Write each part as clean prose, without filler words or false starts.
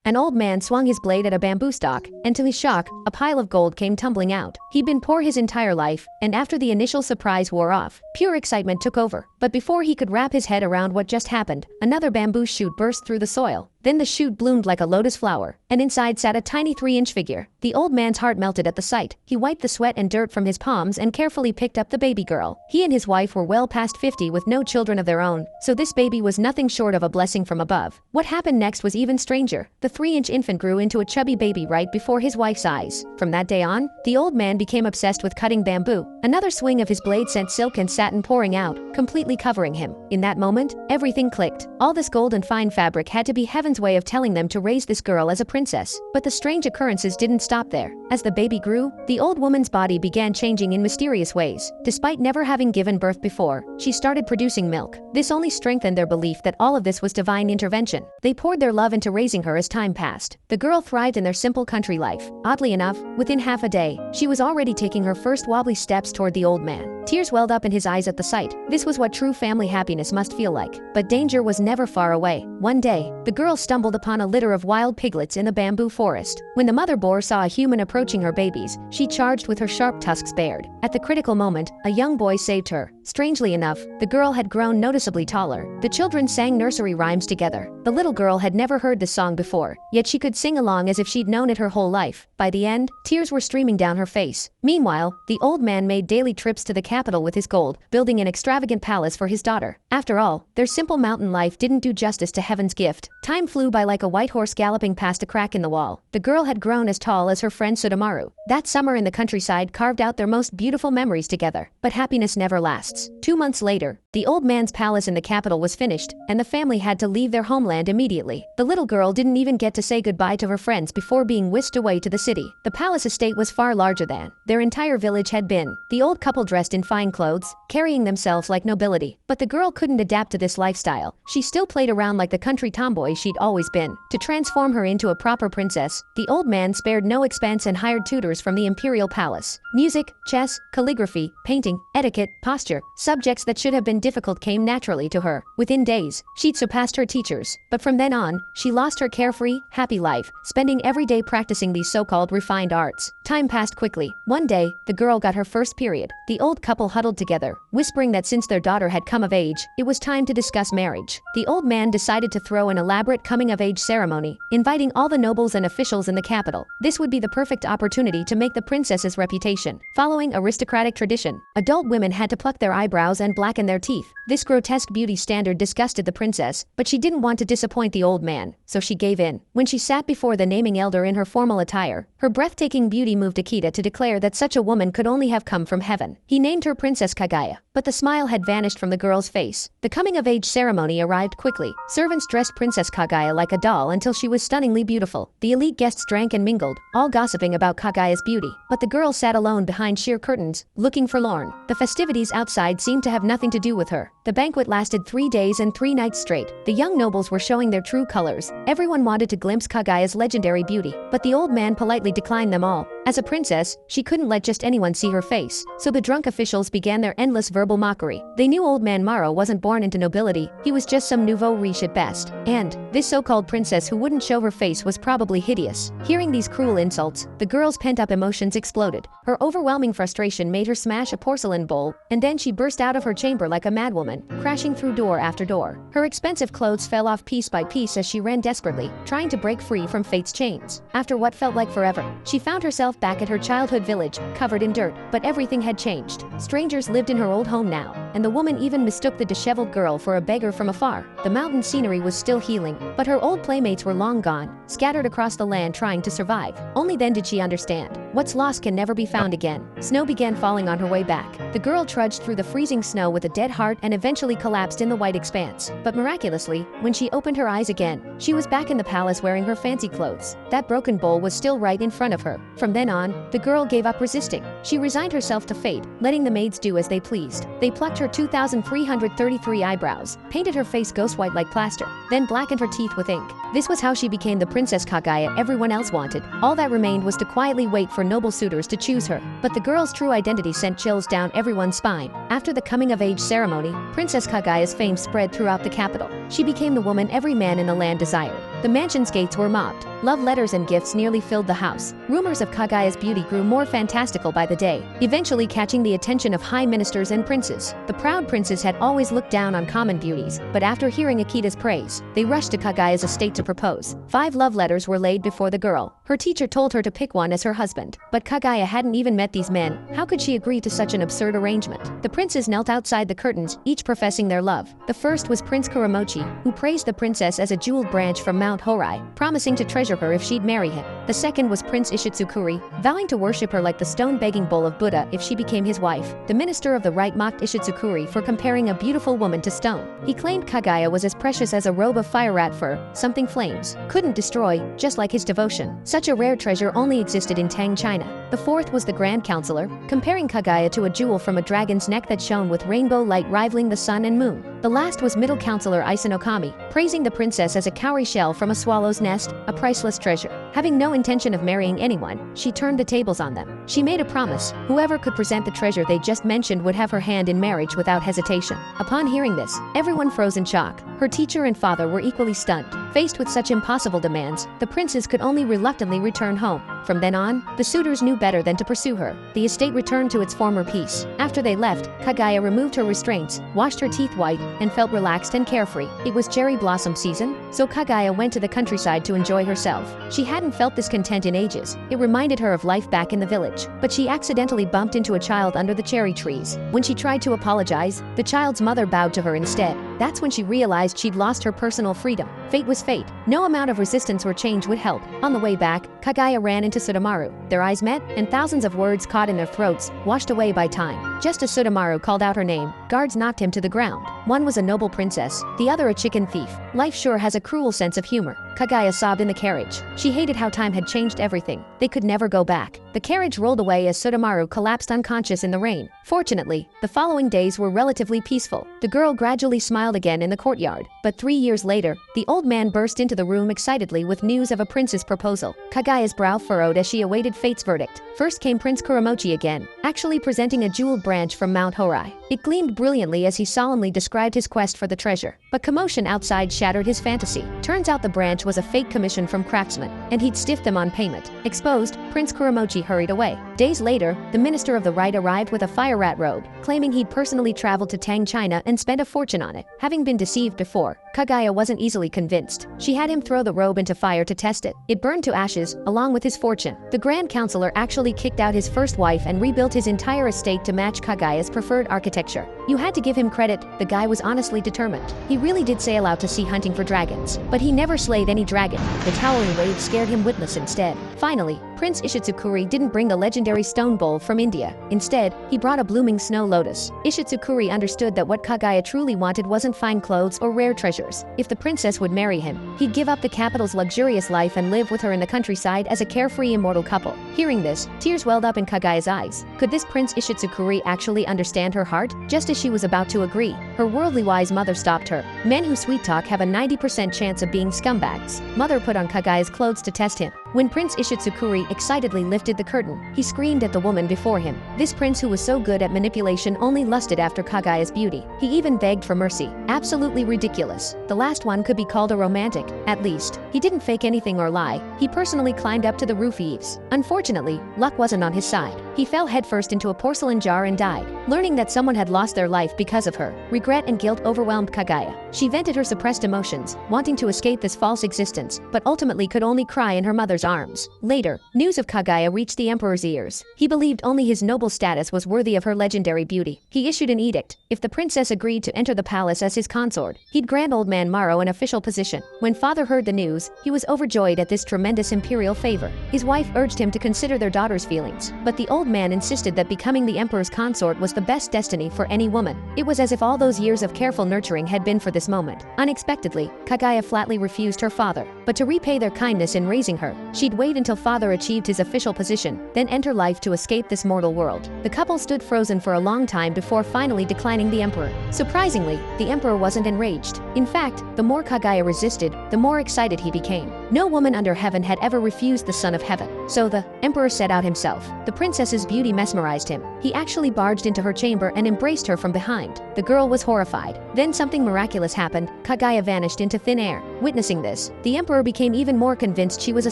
An old man swung his blade at a bamboo stalk, and to his shock, a pile of gold came tumbling out. He'd been poor his entire life, and after the initial surprise wore off, pure excitement took over. But before he could wrap his head around what just happened, another bamboo shoot burst through the soil. Then the shoot bloomed like a lotus flower, and inside sat a tiny 3-inch figure. The old man's heart melted at the sight. He wiped the sweat and dirt from his palms and carefully picked up the baby girl. He and his wife were well past 50 with no children of their own, so this baby was nothing short of a blessing from above. What happened next was even stranger. The 3-inch infant grew into a chubby baby right before his wife's eyes. From that day on, the old man became obsessed with cutting bamboo. Another swing of his blade sent silk and satin pouring out, completely covering him. In that moment, everything clicked. All this gold and fine fabric had to be heaven's way of telling them to raise this girl as a princess. But the strange occurrences didn't stop there. As the baby grew, the old woman's body began changing in mysterious ways. Despite never having given birth before, she started producing milk. This only strengthened their belief that all of this was divine intervention. They poured their love into raising her as time passed. The girl thrived in their simple country life. Oddly enough, within half a day, she was already taking her first wobbly steps toward the old man. Tears welled up in his eyes at the sight. This was what true family happiness must feel like. But danger was never far away. One day, the girl stumbled upon a litter of wild piglets in the bamboo forest. When the mother boar saw a human approaching her babies, she charged with her sharp tusks bared. At the critical moment, a young boy saved her. Strangely enough, the girl had grown noticeably taller. The children sang nursery rhymes together. The little girl had never heard this song before, yet she could sing along as if she'd known it her whole life. By the end, tears were streaming down her face. Meanwhile, the old man made daily trips to the capital with his gold, building an extravagant palace for his daughter. After all, their simple mountain life didn't do justice to heaven's gift. Time flew by like a white horse galloping past a crack in the wall. The girl had grown as tall as her friend Sudamaru. That summer in the countryside carved out their most beautiful memories together. But happiness never lasts. 2 months later, the old man's palace in the capital was finished, and the family had to leave their homeland immediately. The little girl didn't even get to say goodbye to her friends before being whisked away to the city. The palace estate was far larger than their entire village had been. The old couple dressed in fine clothes, carrying themselves like nobility. But the girl couldn't adapt to this lifestyle. She still played around like the country tomboy she'd always been. To transform her into a proper princess, the old man spared no expense and hired tutors from the imperial palace. Music, chess, calligraphy, painting, etiquette, posture, subjects that should have been difficult came naturally to her. Within days, she'd surpassed her teachers. But from then on, she lost her carefree, happy life, spending every day practicing these so-called refined arts. Time passed quickly. One day, the girl got her first period. The old couple huddled together, whispering that since their daughter had come of age, it was time to discuss marriage. The old man decided to throw an elaborate coming-of-age ceremony, inviting all the nobles and officials in the capital. This would be the perfect opportunity to make the princess's reputation. Following aristocratic tradition, adult women had to pluck their eyebrows and blacken their teeth. This grotesque beauty standard disgusted the princess, but she didn't want to disappoint the old man, so she gave in. When she sat before the naming elder in her formal attire, her breathtaking beauty moved Akita to declare that such a woman could only have come from heaven. He named her Princess Kaguya, but the smile had vanished from the girl's face. The coming-of-age ceremony arrived quickly. Servants dressed Princess Kaguya like a doll until she was stunningly beautiful. The elite guests drank and mingled, all gossiping about Kaguya's beauty. But the girl sat alone behind sheer curtains, looking forlorn. The festivities outside seemed to have nothing to do with her. The banquet lasted 3 days and 3 nights straight. The young nobles were showing their true colors. Everyone wanted to glimpse Kaguya's legendary beauty, but the old man politely declined them all. As a princess, she couldn't let just anyone see her face, so the drunk officials began their endless verbal mockery. They knew old man Maro wasn't born into nobility, he was just some nouveau riche at best. And this so-called princess who wouldn't show her face was probably hideous. Hearing these cruel insults, the girl's pent-up emotions exploded. Her overwhelming frustration made her smash a porcelain bowl, and then she burst out of her chamber like a madwoman, crashing through door after door. Her expensive clothes fell off piece by piece as she ran desperately, trying to break free from fate's chains. After what felt like forever, she found herself back at her childhood village, covered in dirt, but everything had changed. Strangers lived in her old home now, and the woman even mistook the disheveled girl for a beggar from afar. The mountain scenery was still healing, but her old playmates were long gone, scattered across the land trying to survive. Only then did she understand. What's lost can never be found again. Snow began falling on her way back. The girl trudged through the freezing snow with a dead heart and eventually collapsed in the white expanse. But miraculously, when she opened her eyes again, she was back in the palace wearing her fancy clothes. That broken bowl was still right in front of her. From then on, the girl gave up resisting. She resigned herself to fate, letting the maids do as they pleased. They plucked her 2,333 eyebrows, painted her face ghost white like plaster, then blackened her teeth with ink. This was how she became the Princess Kaguya everyone else wanted. All that remained was to quietly wait for noble suitors to choose her. But the girl's true identity sent chills down everyone's spine. After the coming-of-age ceremony, Princess Kaguya's fame spread throughout the capital. She became the woman every man in the land desired. The mansion's gates were mobbed. Love letters and gifts nearly filled the house. Rumors of Kaguya's beauty grew more fantastical by the day, eventually catching the attention of high ministers and princes. The proud princess had always looked down on common beauties, but after hearing Akita's praise, they rushed to Kaguya's estate to propose. 5 love letters were laid before the girl. Her teacher told her to pick one as her husband, but Kaguya hadn't even met these men. How could she agree to such an absurd arrangement? The princes knelt outside the curtains, each professing their love. The first was Prince Kuramochi, who praised the princess as a jeweled branch from Mount Horai, promising to treasure her if she'd marry him. The second was Prince Ishitsukuri, vowing to worship her like the stone begging bowl of Buddha if she became his wife. The minister of the right mocked Ishitsukuri for comparing a beautiful woman to stone. He claimed Kaguya was as precious as a robe of fire rat fur, something flames couldn't destroy, just like his devotion. Such a rare treasure only existed in Tang, China. The fourth was the Grand Counselor, comparing Kaguya to a jewel from a dragon's neck that shone with rainbow light rivaling the sun and moon. The last was Middle Counselor Isanokami, praising the princess as a cowrie shell from a swallow's nest, a priceless treasure. Having no intention of marrying anyone, she turned the tables on them. She made a promise: whoever could present the treasure they just mentioned would have her hand in marriage without hesitation. Upon hearing this, everyone froze in shock. Her teacher and father were equally stunned. Faced with such impossible demands, the princess could only reluctantly return home. From then on, the suitors knew better than to pursue her. The estate returned to its former peace. After they left, Kaguya removed her restraints, washed her teeth white, and felt relaxed and carefree. It was cherry blossom season, so Kaguya went to the countryside to enjoy herself. She hadn't felt this content in ages. It reminded her of life back in the village. But she accidentally bumped into a child under the cherry trees. When she tried to apologize, the child's mother bowed to her instead. That's when she realized she'd lost her personal freedom. Fate was fate. No amount of resistance or change would help. On the way back, Kaguya ran into Sudamaru. Their eyes met, and thousands of words caught in their throats, washed away by time. Just as Sudamaru called out her name, guards knocked him to the ground. One was a noble princess, the other a chicken thief. Life sure has a cruel sense of humor. Kaguya sobbed in the carriage. She hated how time had changed everything. They could never go back. The carriage rolled away as Sudamaru collapsed unconscious in the rain. Fortunately, the following days were relatively peaceful. The girl gradually smiled again in the courtyard. But 3 years later, the old man burst into the room excitedly with news of a prince's proposal. Kaguya's brow furrowed as she awaited fate's verdict. First came Prince Kuramochi again, actually presenting a jeweled branch from Mount Horai. It gleamed brilliantly as he solemnly described his quest for the treasure. But commotion outside shattered his fantasy. Turns out the branch was a fake commission from craftsmen, and he'd stiffed them on payment. Exposed, Prince Kuramochi hurried away. Days later, the minister of the right arrived with a fire rat robe, claiming he'd personally traveled to Tang, China and spent a fortune on it. Having been deceived before, Kaguya wasn't easily convinced. She had him throw the robe into fire to test it. It burned to ashes, along with his fortune. The Grand Counselor actually kicked out his first wife and rebuilt his entire estate to match Kaguya's preferred architecture. You had to give him credit, the guy was honestly determined. He really did sail out to sea hunting for dragons, but he never slayed any dragon. The towering wave scared him witless instead. Finally, Prince Ishitsukuri didn't bring the legendary stone bowl from India. Instead, he brought a blooming snow lotus. Ishitsukuri understood that what Kaguya truly wanted wasn't fine clothes or rare treasures. If the princess would marry him, he'd give up the capital's luxurious life and live with her in the countryside as a carefree immortal couple. Hearing this, tears welled up in Kaguya's eyes. Could this Prince Ishitsukuri actually understand her heart? Just as she was about to agree, her worldly wise mother stopped her. Men who sweet talk have a 90% chance of being scumbags. Mother put on Kaguya's clothes to test him. When Prince Ishitsukuri excitedly lifted the curtain, he screamed at the woman before him. This prince who was so good at manipulation only lusted after Kaguya's beauty. He even begged for mercy. Absolutely ridiculous. The last one could be called a romantic, at least. He didn't fake anything or lie. He personally climbed up to the roof eaves. Unfortunately, luck wasn't on his side. He fell headfirst into a porcelain jar and died. Learning that someone had lost their life because of her, regret and guilt overwhelmed Kaguya. She vented her suppressed emotions, wanting to escape this false existence, but ultimately could only cry in her mother's arms. Later, news of Kaguya reached the emperor's ears. He believed only his noble status was worthy of her legendary beauty. He issued an edict. If the princess agreed to enter the palace as his consort, he'd grant old man Maro an official position. When father heard the news, he was overjoyed at this tremendous imperial favor. His wife urged him to consider their daughter's feelings, but the old man insisted that becoming the emperor's consort was the best destiny for any woman. It was as if all those years of careful nurturing had been for this moment. Unexpectedly, Kaguya flatly refused her father. But to repay their kindness in raising her, she'd wait until father achieved his official position, then enter life to escape this mortal world. The couple stood frozen for a long time before finally declining the emperor. Surprisingly, the emperor wasn't enraged. In fact, the more Kaguya resisted, the more excited he became. No woman under heaven had ever refused the son of heaven. So the emperor set out himself. The princess's beauty mesmerized him. He actually barged into her chamber and embraced her from behind. The girl was horrified. Then something miraculous happened. Kaguya vanished into thin air. Witnessing this, the emperor became even more convinced she was a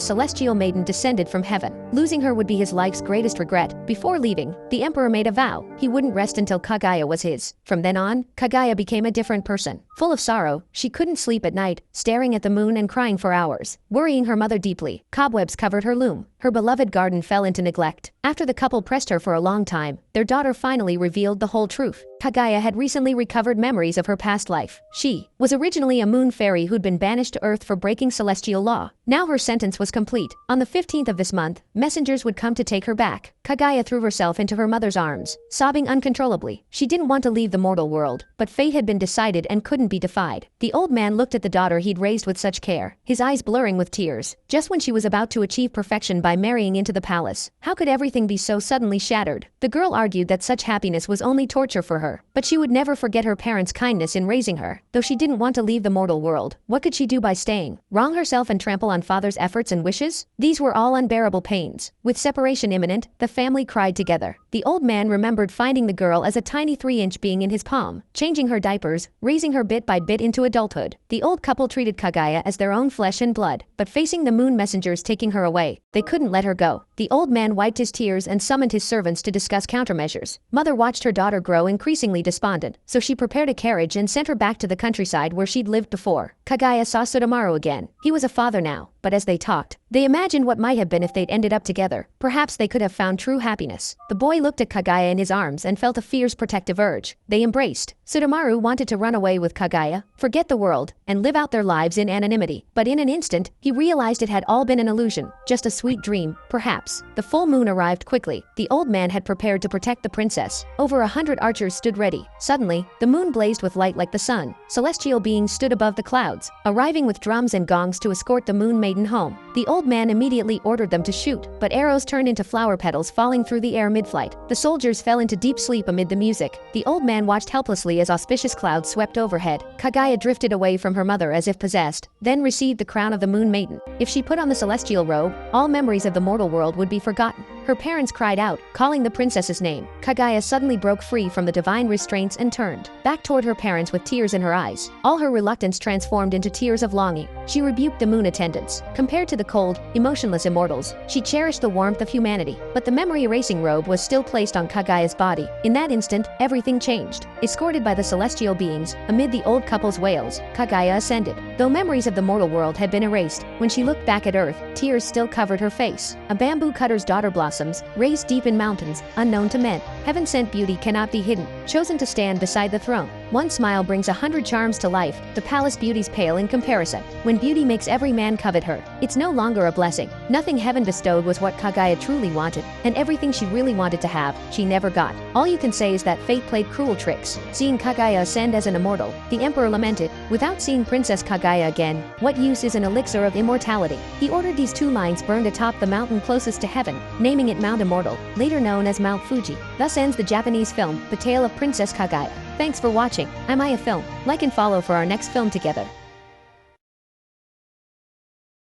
celestial maiden descended from heaven. Losing her would be his life's greatest regret. Before leaving, the emperor made a vow. He wouldn't rest until Kaguya was his. From then on, Kaguya became a different person. Full of sorrow, she couldn't sleep at night, staring at the moon and crying for hours, worrying her mother deeply. Cobwebs covered her loom. Her beloved garden fell into neglect. After the couple pressed her for a long time, their daughter finally revealed the whole truth. Kaguya had recently recovered memories of her past life. She was originally a moon fairy who'd been banished to Earth for breaking celestial law. Now her sentence was complete. On the 15th of this month, messengers would come to take her back. Kaguya threw herself into her mother's arms, sobbing uncontrollably. She didn't want to leave the mortal world, but fate had been decided and couldn't be defied. The old man looked at the daughter he'd raised with such care, his eyes blurring with tears. Just when she was about to achieve perfection by marrying into the palace, how could everything be so suddenly shattered? The girl argued that such happiness was only torture for her, but she would never forget her parents' kindness in raising her. Though she didn't want to leave the mortal world, what could she do by staying? Wrong herself and trample on father's efforts and wishes? These were all unbearable pains. With separation imminent, the family cried together. The old man remembered finding the girl as a tiny 3-inch being in his palm, changing her diapers, raising her bit by bit into adulthood. The old couple treated Kaguya as their own flesh and blood, but facing the moon messengers taking her away, they couldn't let her go. The old man wiped his tears and summoned his servants to discuss countermeasures. Mother watched her daughter grow increasingly despondent, so she prepared a carriage and sent her back to the countryside where she'd lived before. Kaguya saw Sudamaru again. He was a father now, but as they talked, they imagined what might have been if they'd ended up together. Perhaps they could have found true happiness. The boy looked at Kaguya in his arms and felt a fierce protective urge. They embraced. Sudamaru wanted to run away with Kaguya, forget the world, and live out their lives in anonymity. But in an instant, he realized it had all been an illusion, just a sweet dream, perhaps. The full moon arrived quickly. The old man had prepared to protect the princess. Over 100 archers stood ready. Suddenly, the moon blazed with light like the sun. Celestial beings stood above the clouds, arriving with drums and gongs to escort the moon maiden home. The old man immediately ordered them to shoot, but arrows turned into flower petals falling through the air mid-flight. The soldiers fell into deep sleep amid the music. The old man watched helplessly as auspicious clouds swept overhead. Kaguya drifted away from her mother as if possessed, then received the crown of the moon maiden. If she put on the celestial robe, all memories of the mortal world would be forgotten. Her parents cried out, calling the princess's name. Kaguya suddenly broke free from the divine restraints and turned back toward her parents with tears in her eyes. All her reluctance transformed into tears of longing. She rebuked the moon attendants. Compared to the cold, emotionless immortals, she cherished the warmth of humanity. But the memory-erasing robe was still placed on Kaguya's body. In that instant, everything changed. Escorted by the celestial beings, amid the old couple's wails, Kaguya ascended. Though memories of the mortal world had been erased, when she looked back at Earth, tears still covered her face. A bamboo cutter's daughter blossoms, raised deep in mountains, unknown to men. Heaven-sent beauty cannot be hidden, chosen to stand beside the throne. One smile brings 100 charms to life. The palace beauties pale in comparison. When beauty makes every man covet her, it's no longer a blessing. Nothing heaven bestowed was what Kaguya truly wanted, and everything she really wanted to have, she never got. All you can say is that fate played cruel tricks. Seeing Kaguya ascend as an immortal, the emperor lamented, "Without seeing Princess Kaguya again, what use is an elixir of immortality?" He ordered these 2 lines burned atop the mountain closest to heaven, naming it Mount Immortal, later known as Mount Fuji. Thus ends the Japanese film, The Tale of Princess Kaguya. Thanks for watching. I'm Aya Film. Like and follow for our next film together.